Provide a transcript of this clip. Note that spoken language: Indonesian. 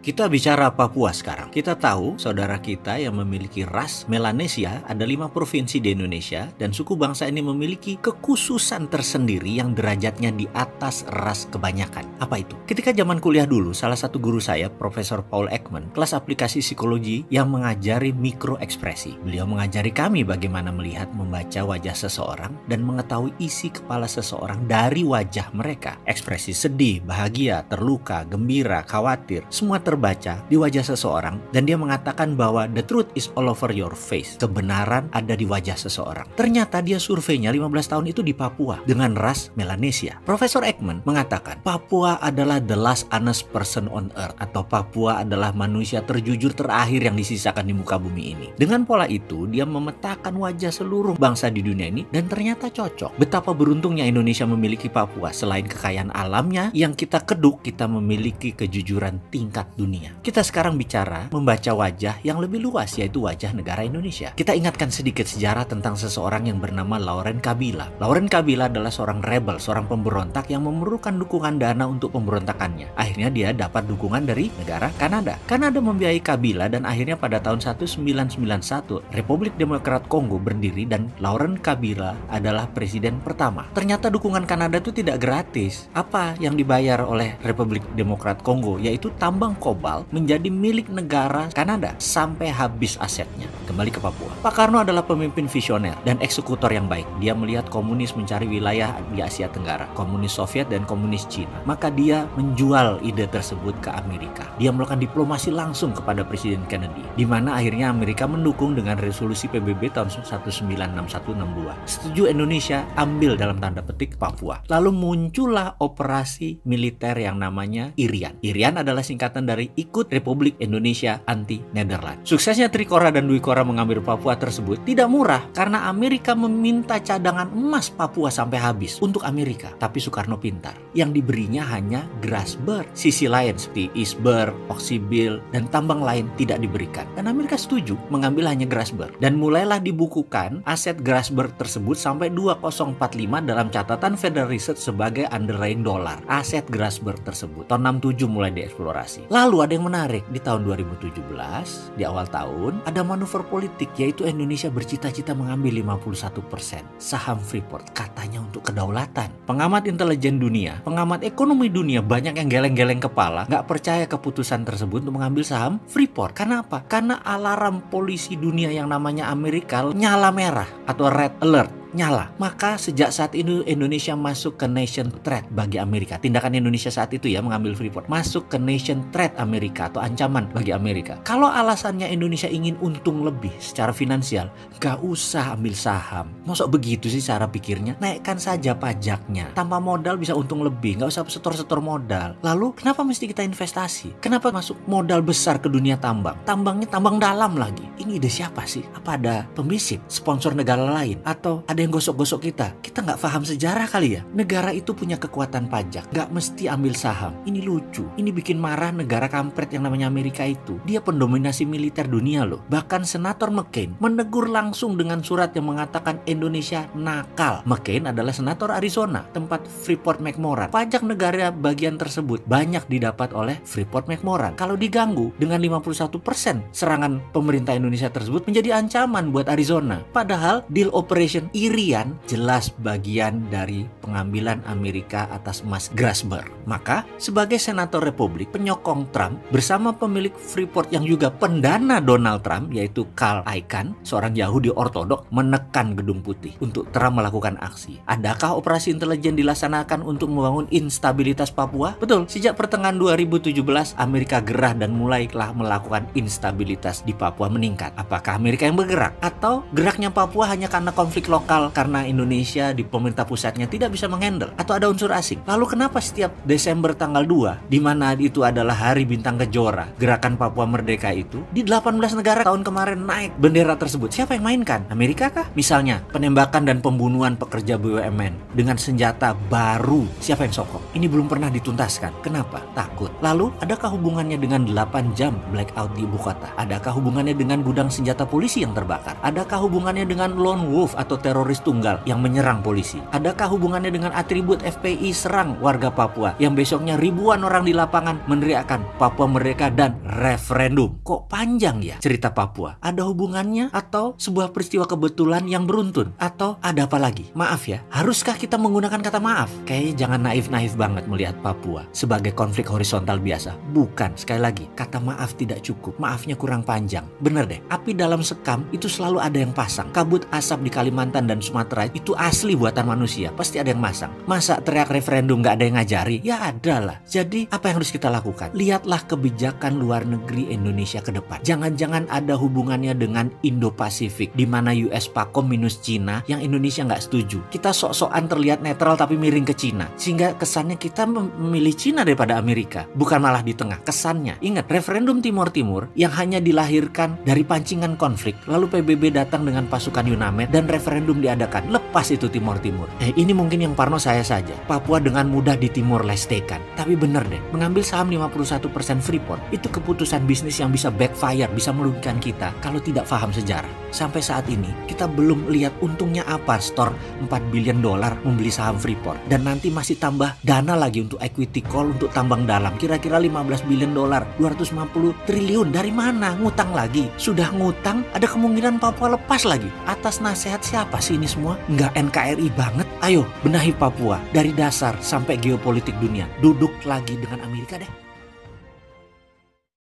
Kita bicara Papua sekarang. Kita tahu saudara kita yang memiliki ras Melanesia ada 5 provinsi di Indonesia dan suku bangsa ini memiliki kekhususan tersendiri yang derajatnya di atas ras kebanyakan. Apa itu? Ketika zaman kuliah dulu, salah satu guru saya, Profesor Paul Ekman, kelas aplikasi psikologi yang mengajari mikroekspresi. Beliau mengajari kami bagaimana melihat, membaca wajah seseorang dan mengetahui isi kepala seseorang dari wajah mereka. Ekspresi sedih, bahagia, terluka, gembira, khawatir, semua terbaca di wajah seseorang, dan dia mengatakan bahwa the truth is all over your face. Kebenaran ada di wajah seseorang. Ternyata dia surveinya 15 tahun itu di Papua dengan ras Melanesia. Profesor Ekman mengatakan Papua adalah the last honest person on earth, atau Papua adalah manusia terjujur terakhir yang disisakan di muka bumi ini. Dengan pola itu dia memetakan wajah seluruh bangsa di dunia ini dan ternyata cocok. Betapa beruntungnya Indonesia memiliki Papua. Selain kekayaan alamnya yang kita keduk, kita memiliki kejujuran tingkat dunia. Kita sekarang bicara membaca wajah yang lebih luas, yaitu wajah negara Indonesia. Kita ingatkan sedikit sejarah tentang seseorang yang bernama Laurent Kabila. Laurent Kabila adalah seorang rebel, seorang pemberontak yang memerlukan dukungan dana untuk pemberontakannya. Akhirnya dia dapat dukungan dari negara Kanada. Kanada membiayai Kabila dan akhirnya pada tahun 1991 Republik Demokrat Kongo berdiri dan Laurent Kabila adalah presiden pertama. Ternyata dukungan Kanada itu tidak gratis. Apa yang dibayar oleh Republik Demokrat Kongo? Yaitu tambang kobalt menjadi milik negara Kanada sampai habis asetnya. Kembali ke Papua. Pak Karno adalah pemimpin visioner dan eksekutor yang baik. Dia melihat komunis mencari wilayah di Asia Tenggara, komunis Soviet dan komunis Cina. Maka dia menjual ide tersebut ke Amerika. Dia melakukan diplomasi langsung kepada Presiden Kennedy, di mana akhirnya Amerika mendukung dengan resolusi PBB tahun 1961-62. Setuju Indonesia ambil dalam tanda petik Papua. Lalu muncullah operasi militer yang namanya IRIAN. IRIAN adalah singkatan dari Ikut Republik Indonesia Anti Nederland. Suksesnya Trikora dan Dwikora mengambil Papua tersebut tidak murah karena Amerika meminta cadangan emas Papua sampai habis untuk Amerika. Tapi Soekarno pintar. Yang diberinya hanya Grasberg. Sisi lain seperti Iceberg, Oksibil, dan tambang lain tidak diberikan. Dan Amerika setuju mengambil hanya Grasberg. Dan mulailah dibukukan aset Grasberg tersebut sampai 2045 dalam catatan Federal Reserve sebagai underlying dollar. Aset Grasberg tersebut. Tahun 67 mulai dieksplorasi. Lalu ada yang menarik. Di tahun 2017, di awal tahun, ada manuver politik, yaitu Indonesia bercita-cita mengambil 51% saham Freeport, katanya untuk kedaulatan. Pengamat intelijen dunia, pengamat ekonomi dunia, banyak yang geleng-geleng kepala, nggak percaya keputusan tersebut untuk mengambil saham Freeport. Karena apa? Karena alarm polisi dunia yang namanya Amerika nyala merah atau red alert. Nyala. Maka sejak saat itu Indonesia masuk ke nation threat bagi Amerika. Tindakan Indonesia saat itu ya mengambil Freeport masuk ke nation threat Amerika atau ancaman bagi Amerika. Kalau alasannya Indonesia ingin untung lebih secara finansial, gak usah ambil saham. Masuk begitu sih cara pikirnya? Naikkan saja pajaknya. Tanpa modal bisa untung lebih. Gak usah setor-setor modal. Lalu kenapa mesti kita investasi? Kenapa masuk modal besar ke dunia tambang? Tambangnya tambang dalam lagi. Ini ide siapa sih? Apa ada pembisik? Sponsor negara lain? Atau ada yang gosok-gosok kita nggak paham sejarah kali ya. Negara itu punya kekuatan pajak, nggak mesti ambil saham. Ini lucu, ini bikin marah negara kampret yang namanya Amerika itu. Dia pendominasi militer dunia loh. Bahkan Senator McCain menegur langsung dengan surat yang mengatakan Indonesia nakal. McCain adalah senator Arizona, tempat Freeport McMoran. Pajak negara bagian tersebut banyak didapat oleh Freeport McMoran. Kalau diganggu dengan 51%, serangan pemerintah Indonesia tersebut menjadi ancaman buat Arizona. Padahal deal operation IRIAN jelas bagian dari pengambilan Amerika atas emas Grasberg. Maka sebagai senator Republik penyokong Trump bersama pemilik Freeport yang juga pendana Donald Trump, yaitu Carl Icahn, seorang Yahudi ortodok, menekan Gedung Putih untuk Trump melakukan aksi. Adakah operasi intelijen dilaksanakan untuk membangun instabilitas Papua? Betul, sejak pertengahan 2017 Amerika gerah dan mulailah melakukan instabilitas di Papua meningkat. Apakah Amerika yang bergerak? Atau geraknya Papua hanya karena konflik lokal karena Indonesia di pemerintah pusatnya tidak bisa menghandle, atau ada unsur asing? Lalu kenapa setiap Desember tanggal 2, di mana itu adalah Hari Bintang Kejora, gerakan Papua Merdeka itu, di 18 negara tahun kemarin naik bendera tersebut? Siapa yang mainkan? Amerika kah? Misalnya penembakan dan pembunuhan pekerja BUMN dengan senjata baru, siapa yang sokong? Ini belum pernah dituntaskan. Kenapa? Takut. Lalu adakah hubungannya dengan 8 jam blackout di ibu kota? Adakah hubungannya dengan gudang senjata polisi yang terbakar? Adakah hubungannya dengan lone wolf atau teroris teroris tunggal yang menyerang polisi? Adakah hubungannya dengan atribut FPI serang warga Papua yang besoknya ribuan orang di lapangan meneriakkan Papua Merdeka dan referendum? Kok panjang ya cerita Papua? Ada hubungannya atau sebuah peristiwa kebetulan yang beruntun? Atau ada apa lagi? Maaf ya, haruskah kita menggunakan kata maaf? Kayaknya jangan naif-naif banget melihat Papua sebagai konflik horizontal biasa. Bukan, sekali lagi, kata maaf tidak cukup. Maafnya kurang panjang. Bener deh, api dalam sekam itu selalu ada yang pasang. Kabut asap di Kalimantan dan Sumatera itu asli buatan manusia. Pasti ada yang masang. Masa teriak referendum gak ada yang ngajari? Ya ada lah. Jadi apa yang harus kita lakukan? Lihatlah kebijakan luar negeri Indonesia ke depan. Jangan-jangan ada hubungannya dengan Indo-Pasifik, di mana US Pakom minus Cina yang Indonesia nggak setuju. Kita sok-sokan terlihat netral tapi miring ke Cina, sehingga kesannya kita memilih Cina daripada Amerika, bukan malah di tengah. Kesannya, ingat, referendum Timor Timur yang hanya dilahirkan dari pancingan konflik, lalu PBB datang dengan pasukan UNAMED dan referendum diadakan. Lepas itu Timor Timur. Ini mungkin yang parno saya saja. Papua dengan mudah di Timor Lestekan. Tapi bener deh, mengambil saham 51% Freeport itu keputusan bisnis yang bisa backfire, bisa merugikan kita kalau tidak paham sejarah. Sampai saat ini kita belum lihat untungnya apa store 4 billion dolar membeli saham Freeport, dan nanti masih tambah dana lagi untuk equity call untuk tambang dalam kira-kira 15 billion dolar, 250 triliun. Dari mana? Ngutang lagi. Sudah ngutang, ada kemungkinan Papua lepas lagi. Atas nasihat siapa sih ini semua? Nggak NKRI banget. Ayo benahi Papua dari dasar sampai geopolitik dunia. Duduk lagi dengan Amerika deh.